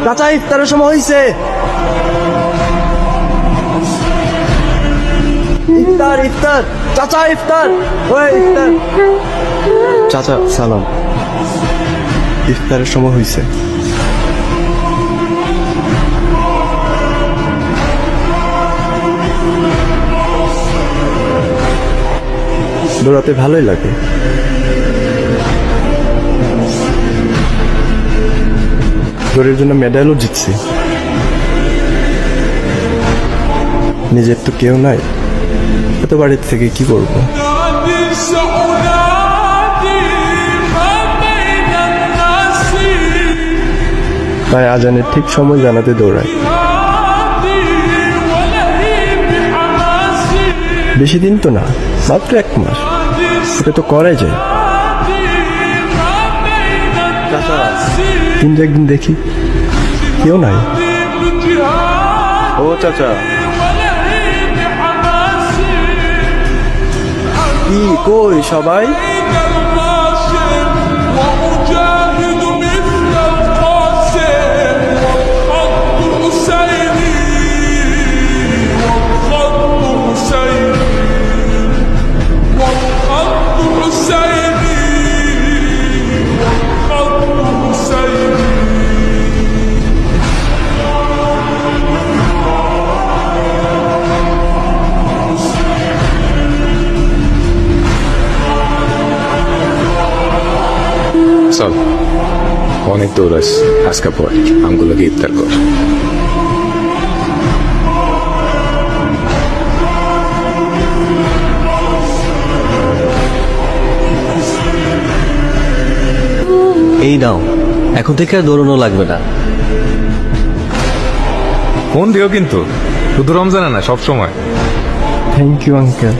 চাচা ইফতারের সময় হয়েছে। ইফতার ইফতার চাচা ইফতার, ওই ইফতার। চাচা সালাম, ইফতারের সময় হয়েছে। দৌড়াতে ভালোই লাগে। দৌড়ের জন্য মেডেলও জিতছি। নিজের তো কেউ নাই, এত বাড়ির থেকে কি করবো? তাই আজানের ঠিক সময় জানাতে দৌড়াই। বেশি দিন তো না, মাত্র 1 মাস, এটা তো করাই যায়। দিন একদিন দেখি কেউ নাই। ও চাচা, কি কই সবাই? চল, অনেক দৌড়াস, আজকে পর আমগুলোকে ইফতার কর। এই নাও, এখন থেকে আর দৌড়ানো লাগবে না। ফোন দিও কিন্তু, শুধু রমজানে না, সব সময়। Thank you uncle.